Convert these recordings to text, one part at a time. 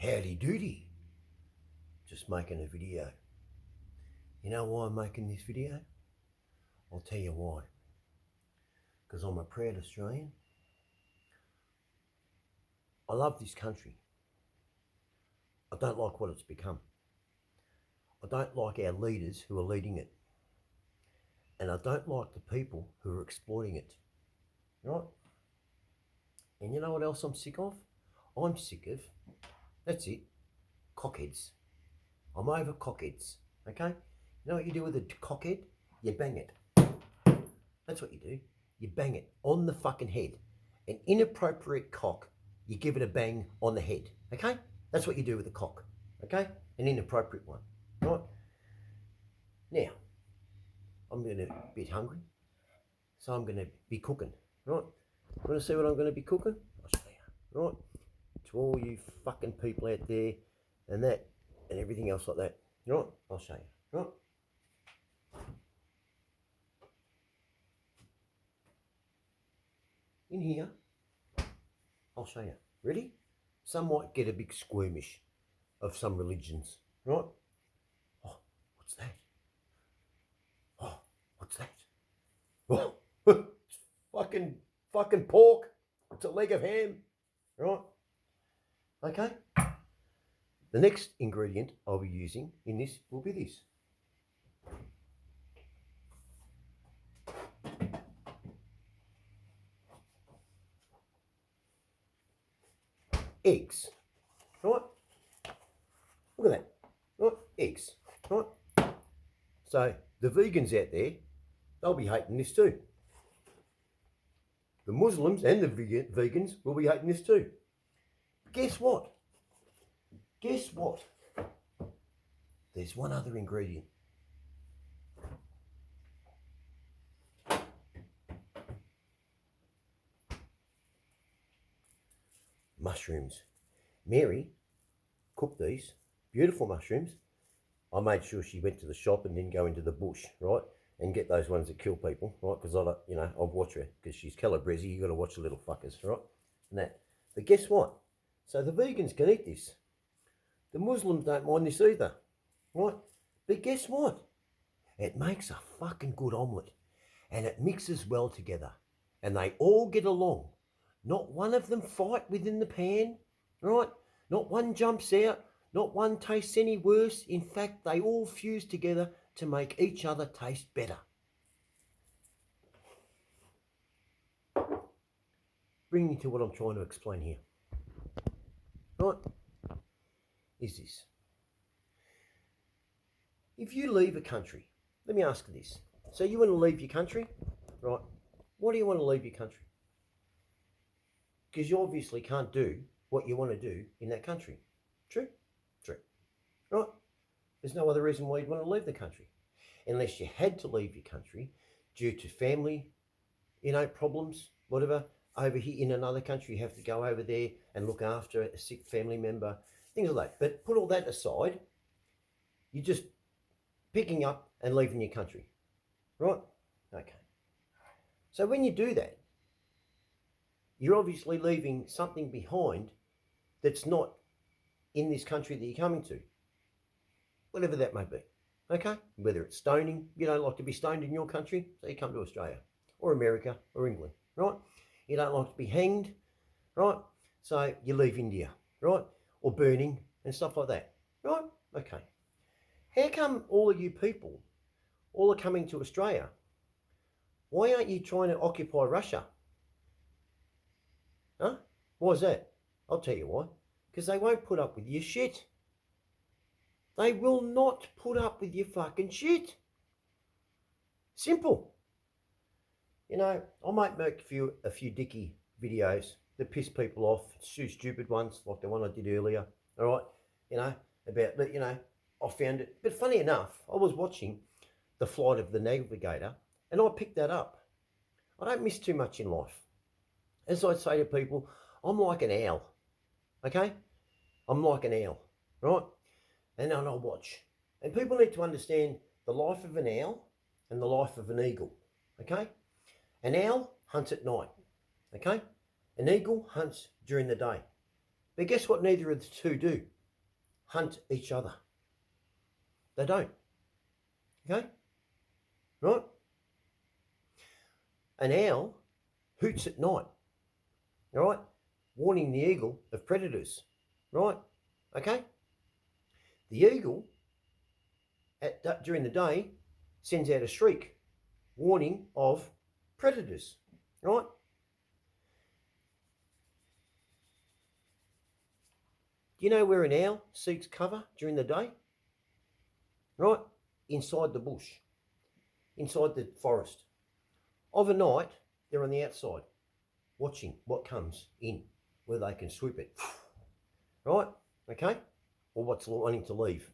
Howdy doody. Just making a video. You know why I'm making this video? I'll tell you why. Because I'm a proud Australian. I love this country. I don't like what it's become. I don't like our leaders who are leading it. And I don't like the people who are exploiting it. Right? And you know what else I'm sick of? I'm sick of, that's it, cockheads. I'm over cockheads, okay? You know what you do with a cockhead? You bang it. That's what you do. You bang it on the fucking head. An inappropriate cock, you give it a bang on the head, okay? That's what you do with a cock, okay? An inappropriate one, right? Now, I'm going to be a bit hungry, so I'm going to be cooking, right? Want to see what I'm going to be cooking? I'll show you, right? To all you fucking people out there and that and everything else like that, right? I'll show you, right? In here, I'll show you. Ready? Some might get a big squirmish of some religions, right? Oh, what's that? Oh, what's that? Oh, it's fucking pork. It's a leg of ham, right? Okay. The next ingredient I'll be using in this will be this. Eggs, right? Look at that, right? Eggs, right? So the vegans out there, they'll be hating this too. The Muslims and the vegans will be hating this too. Guess what? Guess what? There's one other ingredient. Mushrooms. Mary cooked these beautiful mushrooms. I made sure she went to the shop and didn't go into the bush, right? And get those ones that kill people, right? Because I, I'll watch her because she's Calabrese. You got to watch the little fuckers, right? And that. But guess what? So the vegans can eat this. The Muslims don't mind this either, right? But guess what? It makes a fucking good omelette, and it mixes well together, and they all get along. Not one of them fight within the pan, right? Not one jumps out. Not one tastes any worse. In fact, they all fuse together to make each other taste better. Bring me to what I'm trying to explain here. Right? Is this. If you leave a country, let me ask you this. So you want to leave your country, right? Why do you want to leave your country? Because you obviously can't do what you want to do in that country. True? True. Right? There's no other reason why you'd want to leave the country. Unless you had to leave your country due to family, problems, whatever. Over here in another country, you have to go over there and look after a sick family member, things like that. But put all that aside, you're just picking up and leaving your country, right? Okay. So when you do that, you're obviously leaving something behind that's not in this country that you're coming to, whatever that may be, okay? Whether it's stoning, you don't like to be stoned in your country, so you come to Australia or America or England, right? You don't like to be hanged, right? So you leave India, right? Or burning and stuff like that, right? Okay. How come all of you people all are coming to Australia? Why aren't you trying to occupy Russia? Huh? Why is that? I'll tell you why. Because they won't put up with your shit. They will not put up with your fucking shit. Simple. I might make a few dicky videos that piss people off, stupid ones like the one I did earlier. All right, about I found it. But funny enough, I was watching The Flight of the Navigator, and I picked that up. I don't miss too much in life. As I say to people, I'm like an owl. Okay, I'm like an owl, right? And then I'll watch. And people need to understand the life of an owl and the life of an eagle. Okay. An owl hunts at night, okay? An eagle hunts during the day. But guess what neither of the two do? Hunt each other. They don't. Okay? Right? An owl hoots at night. All right? Warning the eagle of predators. Right? Okay? The eagle, during the day, sends out a shriek, warning of predators. Right? Do you know where an owl seeks cover during the day? Right? Inside the bush, inside the forest. Of a night, they're on the outside, watching what comes in, where they can swoop it. Right? Okay? Or what's wanting to leave.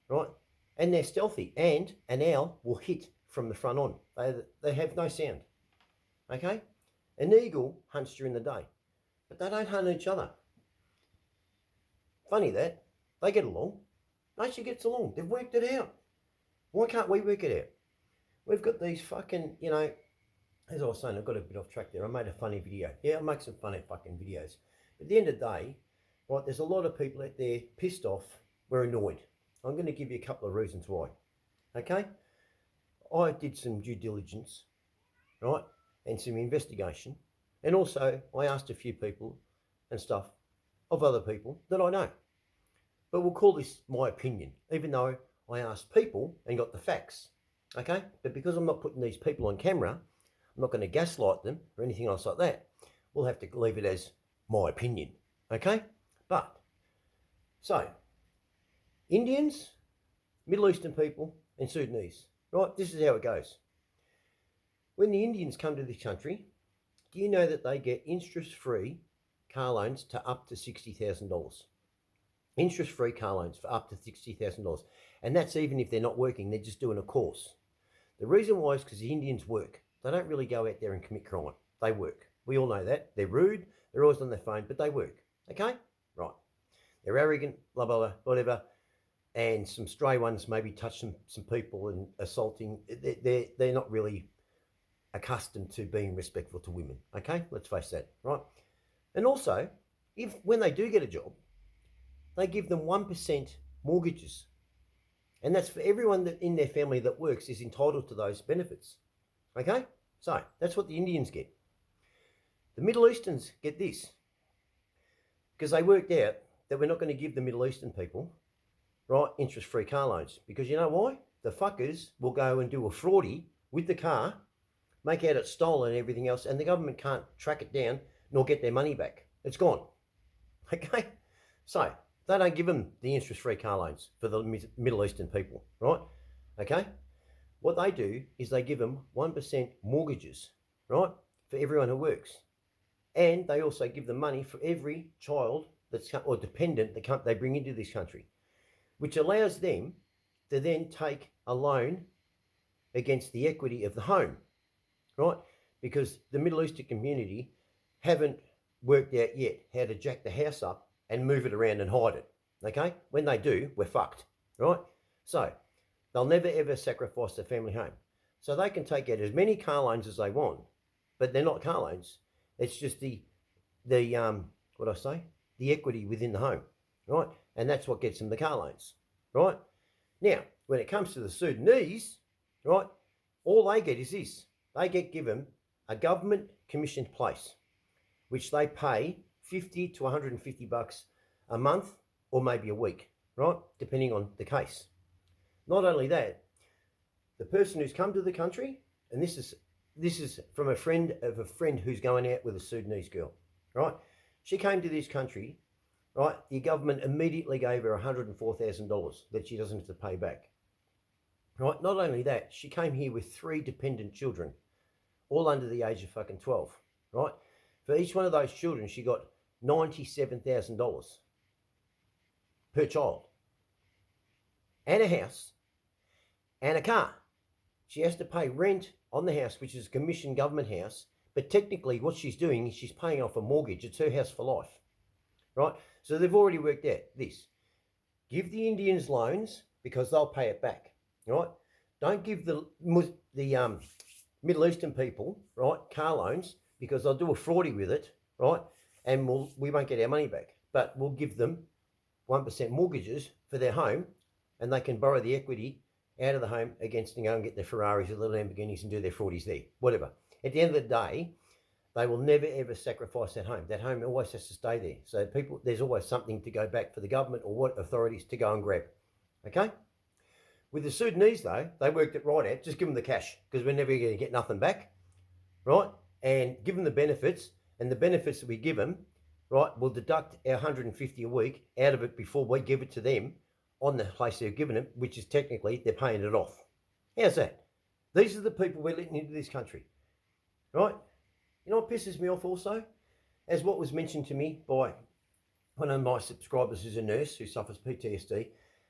Right? And they're stealthy. And an owl will hit from the front on. They have no sound. Okay? An eagle hunts during the day, but they don't hunt each other. Funny that. They get along. Nature gets along. They've worked it out. Why can't we work it out? We've got these fucking, as I was saying, I got a bit off track there. I made a funny video. Yeah, I make some funny fucking videos. But at the end of the day, right, there's a lot of people out there pissed off. We're annoyed. I'm going to give you a couple of reasons why. Okay? I did some due diligence, right, and some investigation. And also, I asked a few people and stuff of other people that I know. But we'll call this my opinion, even though I asked people and got the facts. Okay? But because I'm not putting these people on camera, I'm not going to gaslight them or anything else like that. We'll have to leave it as my opinion. Okay? But, so, Indians, Middle Eastern people, and Sudanese. Right? This is how it goes. When the Indians come to this country, do you know that they get interest-free car loans to up to $60,000? Interest-free car loans for up to $60,000. And that's even if they're not working, they're just doing a course. The reason why is because the Indians work. They don't really go out there and commit crime. They work. We all know that. They're rude. They're always on their phone, but they work. Okay? Right. They're arrogant, blah, blah, blah, whatever. And some stray ones maybe touch some people and assaulting. They're not really accustomed to being respectful to women. Okay? Let's face that. Right? And also, when they do get a job, they give them 1% mortgages. And that's for everyone that in their family that works is entitled to those benefits. Okay? So, that's what the Indians get. The Middle Easterns get this. Because they worked out that we're not going to give the Middle Eastern people, right, interest-free car loans. Because you know why? The fuckers will go and do a fraudy with the car, make out it's stolen and everything else, and the government can't track it down nor get their money back. It's gone. Okay? So, they don't give them the interest-free car loans for the Middle Eastern people, right? Okay? What they do is they give them 1% mortgages, right, for everyone who works. And they also give them money for every child that's or dependent that they bring into this country, which allows them to then take a loan against the equity of the home, right? Because the Middle Eastern community haven't worked out yet how to jack the house up and move it around and hide it, okay? When they do, we're fucked, right? So, they'll never ever sacrifice their family home. So they can take out as many car loans as they want, but they're not car loans. It's just the equity within the home, right? And that's what gets them the car loans, right? Now, when it comes to the Sudanese, right, all they get is this. They get given a government commissioned place, which they pay $50 to $150 a month or maybe a week, right? Depending on the case. Not only that, the person who's come to the country, and this is from a friend of a friend who's going out with a Sudanese girl, right? She came to this country, right? The government immediately gave her $104,000 that she doesn't have to pay back, right? Not only that, she came here with 3 dependent children, all under the age of fucking 12, right? For each one of those children, she got $97,000 per child, and a house, and a car. She has to pay rent on the house, which is a commissioned government house, but technically what she's doing is she's paying off a mortgage. It's her house for life, right? So they've already worked out this. Give the Indians loans because they'll pay it back, right? Don't give the Middle Eastern people, right, car loans because they'll do a fraudy with it, right? And we won't get our money back. but we'll give them 1% mortgages for their home, and they can borrow the equity out of the home against and go and get their Ferraris or the Lamborghinis and do their 40s there, whatever. At the end of the day, they will never ever sacrifice that home. That home always has to stay there. So people, there's always something to go back for the government or what authorities to go and grab. Okay? With the Sudanese though, they worked it right out. Just give them the cash because we're never going to get nothing back, right? And give them the benefits, and the benefits that we give them, right, we'll deduct our 150 a week out of it before we give it to them on the place they're giving it, which is technically they're paying it off. How's that? These are the people we're letting into this country, right? You know what pisses me off also? As what was mentioned to me by one of my subscribers who's a nurse who suffers PTSD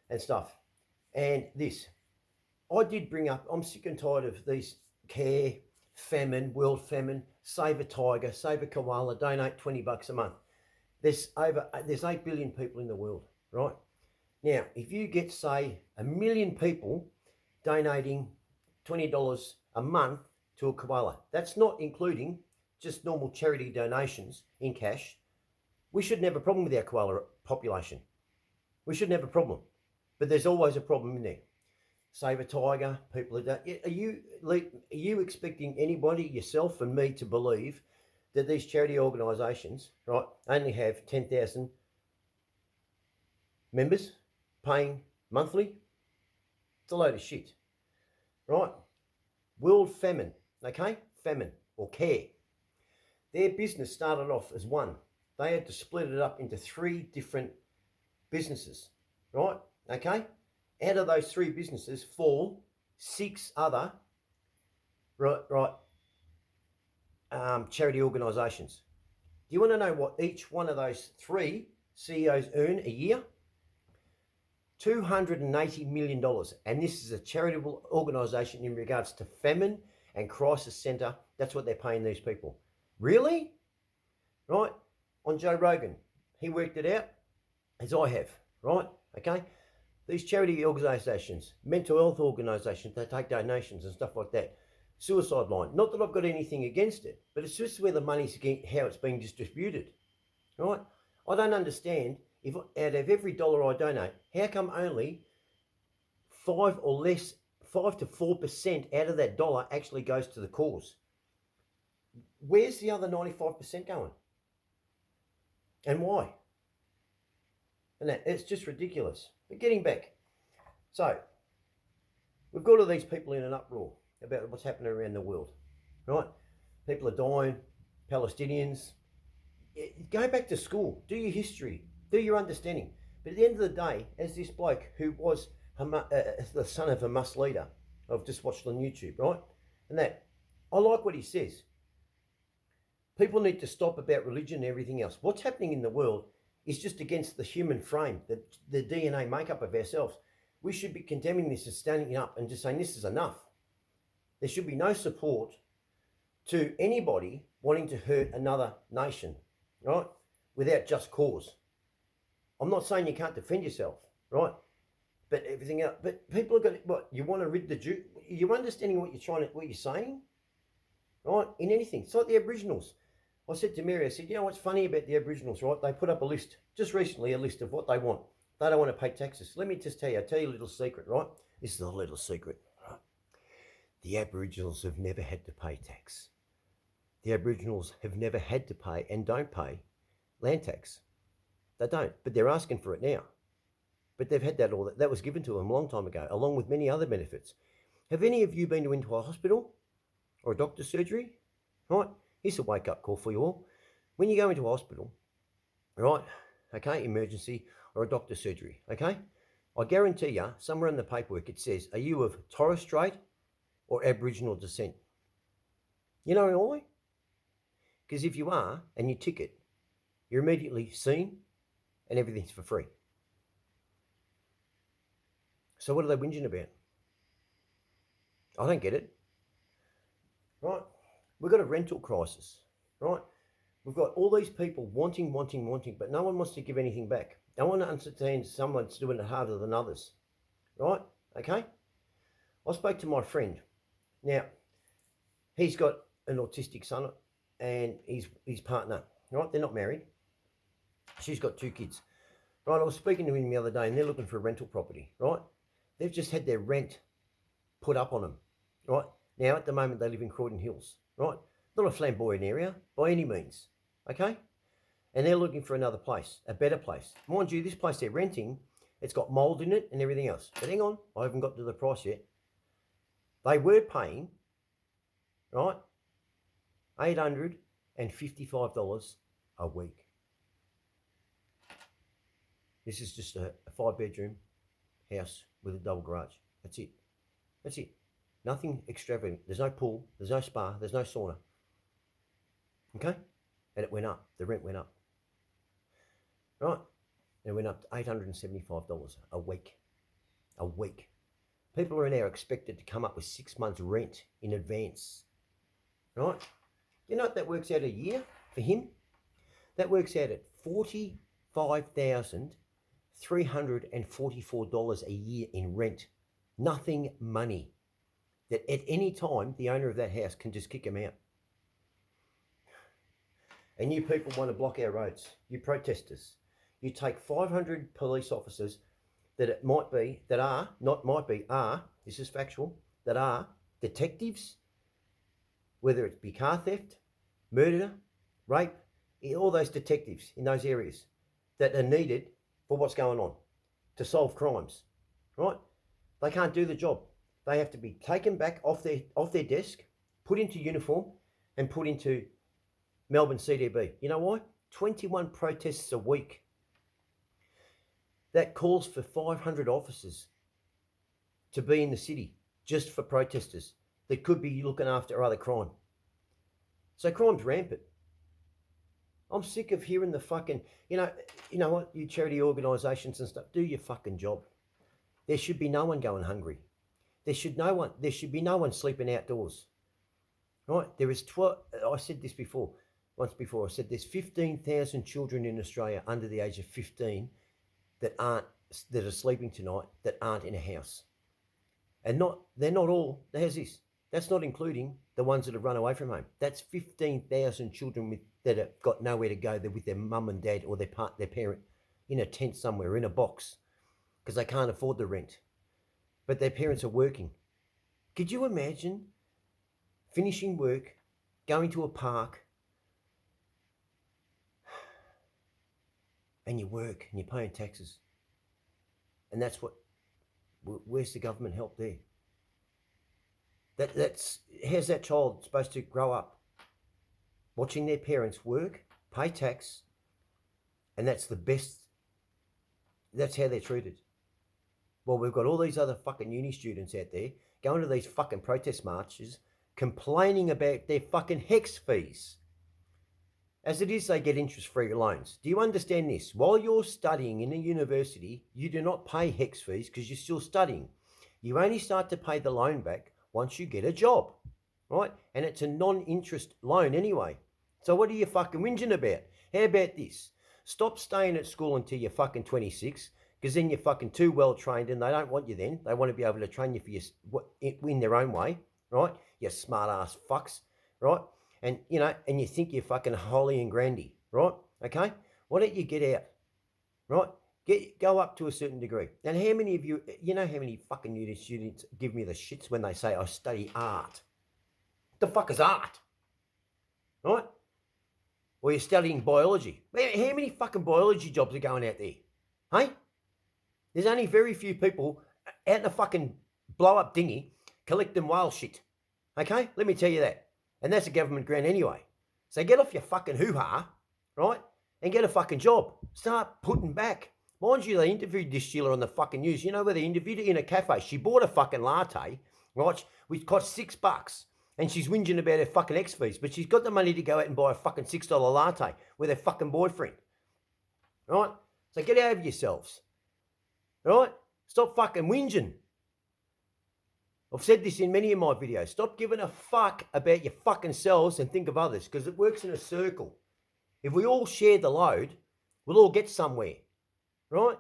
and stuff. And this, I did bring up, I'm sick and tired of these care, famine, world famine, save a tiger, save a koala, donate $20 a month. There's 8 billion people in the world, right? Now, if you get, say, 1 million people donating $20 a month to a koala, that's not including just normal charity donations in cash. We shouldn't have a problem with our koala population. We shouldn't have a problem. But there's always a problem in there. Save a tiger, people are you expecting anybody, yourself and me, to believe that these charity organisations, right, only have 10,000 members paying monthly? It's a load of shit, right? World famine, okay? Famine or care. Their business started off as one. They had to split it up into 3 different businesses, right? Okay? Out of those 3 businesses fall 6 other charity organisations. Do you want to know what each one of those 3 CEOs earn a year? $280 million. And this is a charitable organisation in regards to famine and crisis centre. That's what they're paying these people. Really? Right? On Joe Rogan, he worked it out, as I have, right? Okay? These charity organisations, mental health organisations, they take donations and stuff like that. Suicide line. Not that I've got anything against it, but it's just where the money's, how it's being distributed, right? I don't understand, if out of every dollar I donate, how come only 5 to 4% out of that dollar actually goes to the cause? Where's the other 95% going? And why? And it's just ridiculous. But getting back, so we've got all these people in an uproar about what's happening around the world, right? People are dying, Palestinians. Go back to school, do your history, do your understanding. But at the end of the day, as this bloke who was the son of a Hamas leader, I've just watched on YouTube, right? And that, I like what he says. People need to stop about religion and everything else. What's happening in the world is just against the human frame, the DNA makeup of ourselves. We should be condemning this and standing up and just saying this is enough. There should be no support to anybody wanting to hurt another nation, right? Without just cause. I'm not saying you can't defend yourself, right? But everything else. But people are going to, what, you want to rid the Jew? You're understanding what you're saying, right? In anything. It's like the Aboriginals. I said to Mary, I said, you know what's funny about the Aboriginals, right? They put up a list, just recently, a list of what they want. They don't want to pay taxes. Let me just tell you a little secret, right? This is a little secret, right? The Aboriginals have never had to pay tax. The Aboriginals have never had to pay and don't pay land tax. They don't, but they're asking for it now. But they've had that was given to them a long time ago, along with many other benefits. Have any of you been into a hospital or a doctor's surgery, right? Here's a wake-up call for you all. When you go into a hospital, right, okay, emergency or a doctor's surgery, okay, I guarantee you, somewhere in the paperwork it says, are you of Torres Strait or Aboriginal descent? You know why? Because if you are, and you tick it, you're immediately seen and everything's for free. So what are they whinging about? I don't get it. Right? We've got a rental crisis, right? We've got all these people wanting, but no one wants to give anything back. No one understands someone's doing it harder than others, right? Okay? I spoke to my friend. Now, he's got an autistic son and his partner, right? They're not married. She's got 2 kids. Right, I was speaking to him the other day and they're looking for a rental property, right? They've just had their rent put up on them, right? Now, at the moment, they live in Croydon Hills, right? Not a flamboyant area by any means, okay? And they're looking for another place, a better place. Mind you, this place they're renting, it's got mould in it and everything else. But hang on, I haven't got to the price yet. They were paying, right, $855 a week. This is just a 5-bedroom house with a double garage. That's it. That's it. Nothing extravagant. There's no pool. There's no spa. There's no sauna. Okay? And it went up. The rent went up. Right? It went up to $875 a week. A week. People are now expected to come up with 6 months' rent in advance. Right? You know what that works out a year for him? That works out at $45,344 a year in rent. Nothing money. That at any time, the owner of that house can just kick him out. And you people want to block our roads. You protesters. You take 500 police officers that it might be, that are, not might be, are, this is factual, that are detectives, whether it be car theft, murder, rape, all those detectives in those areas that are needed for what's going on to solve crimes, right? They can't do the job. They have to be taken back off their desk, put into uniform, and put into Melbourne CDB. You know why? 21 protests a week. That calls for 500 officers to be in the city just for protesters that could be looking after other crime. So crime's rampant. I'm sick of hearing the fucking, you know what, you charity organisations and stuff, do your fucking job. There should be no one going hungry. There should be no one sleeping outdoors. Right? There is I said this once before, I said there's 15,000 children in Australia under the age of 15 that are sleeping tonight that aren't in a house. And they're not all, there's this. That's not including the ones that have run away from home. That's 15,000 children that have got nowhere to go. They're with their mum and dad or their parent in a tent somewhere, in a box, because they can't afford the rent. But their parents are working. Could you imagine finishing work, going to a park, and you work and you're paying taxes? And where's the government help there? How's that child supposed to grow up? Watching their parents work, pay tax, and that's how they're treated. Well, we've got all these other fucking uni students out there going to these fucking protest marches, complaining about their fucking HECS fees. As it is, they get interest-free loans. Do you understand this? While you're studying in a university, you do not pay HECS fees because you're still studying. You only start to pay the loan back once you get a job, right? And it's a non-interest loan anyway. So what are you fucking whinging about? How about this? Stop staying at school until you're fucking 26, because then you're fucking too well trained and they don't want you then. They want to be able to train you in their own way, right? You smart ass fucks, right? And and you think you're fucking holy and grandy, right? Okay? Why don't you get out, right? Go up to a certain degree. And how many of you, how many fucking uni students give me the shits when they say I study art? The fuck is art? Right? Or you're studying biology. How many fucking biology jobs are going out there? Hey? There's only very few people out in a fucking blow-up dinghy collecting whale shit. Okay? Let me tell you that. And that's a government grant anyway. So get off your fucking hoo-ha, right? And get a fucking job. Start putting back. Mind you, they interviewed this Sheila on the fucking news. You know where they interviewed her? In a cafe. She bought a fucking latte, right? Which cost $6. And she's whinging about her fucking X fees. But she's got the money to go out and buy a fucking $6 latte with her fucking boyfriend. Right? So get over yourselves. Right? Stop fucking whinging. I've said this in many of my videos. Stop giving a fuck about your fucking selves and think of others, because it works in a circle. If we all share the load, we'll all get somewhere. Right?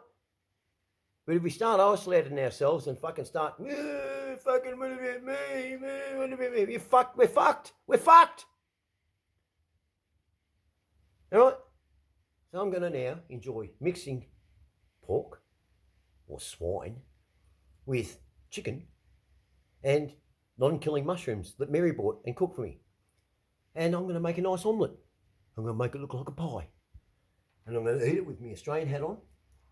But if we start isolating ourselves and fucking start, fucking what about me, what about me, we're fucked. We're fucked. All right? So I'm going to now enjoy mixing pork or swine with chicken and non-killing mushrooms that Mary bought and cooked for me. And I'm going to make a nice omelette. I'm going to make it look like a pie. And I'm going to eat it with my Australian hat on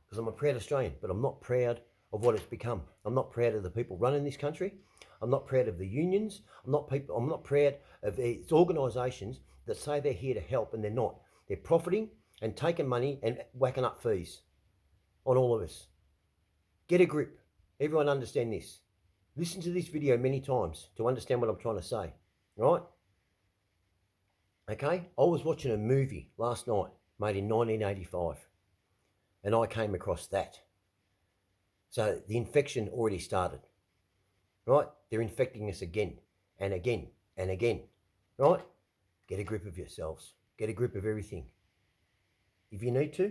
because I'm a proud Australian, but I'm not proud of what it's become. I'm not proud of the people running this country. I'm not proud of the unions. I'm not proud of its organisations that say they're here to help and they're not. They're profiting and taking money and whacking up fees on all of us. Get a grip. Everyone understand this. Listen to this video many times to understand what I'm trying to say, right? Okay, I was watching a movie last night made in 1985 and I came across that. So the infection already started, right? They're infecting us again and again and again, right? Get a grip of yourselves. Get a grip of everything. If you need to,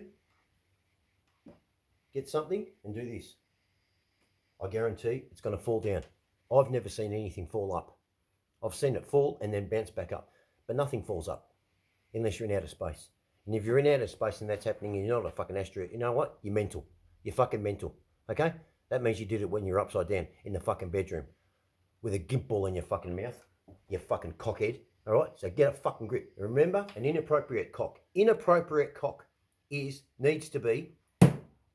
get something and do this. I guarantee it's going to fall down. I've never seen anything fall up. I've seen it fall and then bounce back up, but nothing falls up unless you're in outer space. And if you're in outer space and that's happening and you're not a fucking asteroid, you know what? You're mental. You're fucking mental, okay? That means you did it when you're upside down in the fucking bedroom with a gimp ball in your fucking mouth, you fucking cockhead, all right? So get a fucking grip. Remember, an inappropriate cock needs to be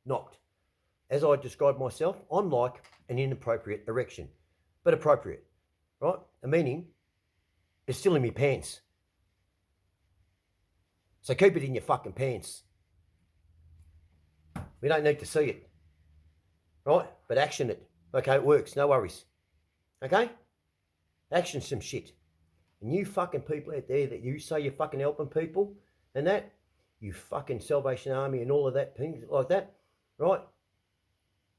knocked. As I described myself, I'm like an inappropriate erection, but appropriate, right? Meaning it's still in my pants. So keep it in your fucking pants. We don't need to see it, right? But action it. Okay, it works, no worries. Okay? Action some shit. And you fucking people out there that you say you're fucking helping people and that, you fucking Salvation Army and all of that, things like that, right?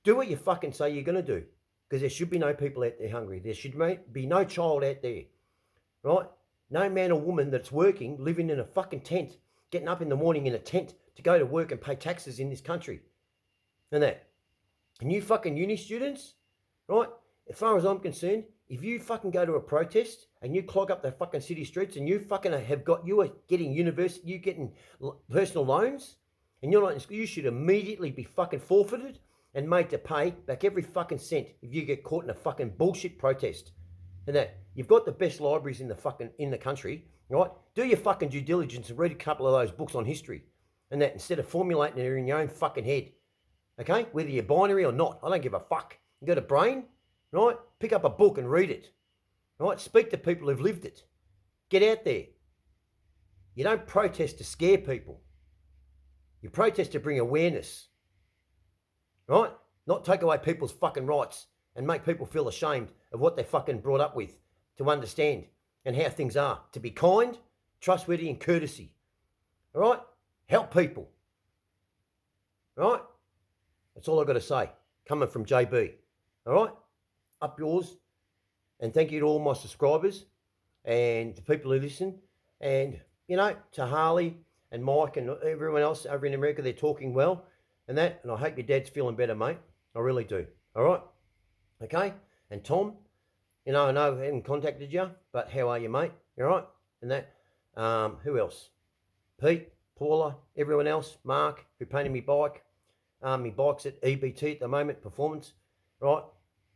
Do what you fucking say you're going to do. Because there should be no people out there hungry. There should be no child out there, right? No man or woman that's working, living in a fucking tent, getting up in the morning in a tent to go to work and pay taxes in this country. And that. And you fucking uni students, right? As far as I'm concerned, if you fucking go to a protest and you clog up the fucking city streets and you fucking you are getting personal loans and you're not in school, you should immediately be fucking forfeited and made to pay back every fucking cent if you get caught in a fucking bullshit protest. And that, you've got the best libraries in the country, right? Do your fucking due diligence and read a couple of those books on history. And that, instead of formulating it in your own fucking head. Okay? Whether you're binary or not, I don't give a fuck. You got a brain, right? Pick up a book and read it. Right? Speak to people who've lived it. Get out there. You don't protest to scare people. You protest to bring awareness. Right? Not take away people's fucking rights and make people feel ashamed of what they're fucking brought up with to understand and how things are. To be kind, trustworthy and courtesy. All right? Help people. All right? That's all I've got to say. Coming from JB. All right? Up yours. And thank you to all my subscribers and the people who listen. And, you know, to Harley and Mike and everyone else over in America, they're talking well. And that, and I hope your dad's feeling better, mate. I really do. All right? Okay? And Tom, you know, I know I haven't contacted you, but how are you, mate? You all right? And that, who else? Pete, Paula, everyone else, Mark, who painted me bike. My bike's at EBT at the moment, performance, right?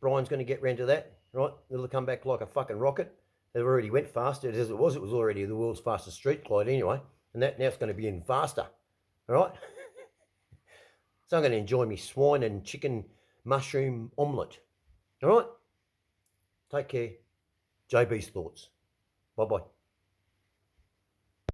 Brian's going to get round to that, right? It'll come back like a fucking rocket. It already went faster as it was already the world's fastest street glide anyway. And that now it's going to be even faster, all right? So I'm going to enjoy me swine and chicken mushroom omelette. All right? Take care. JB's thoughts. Bye-bye.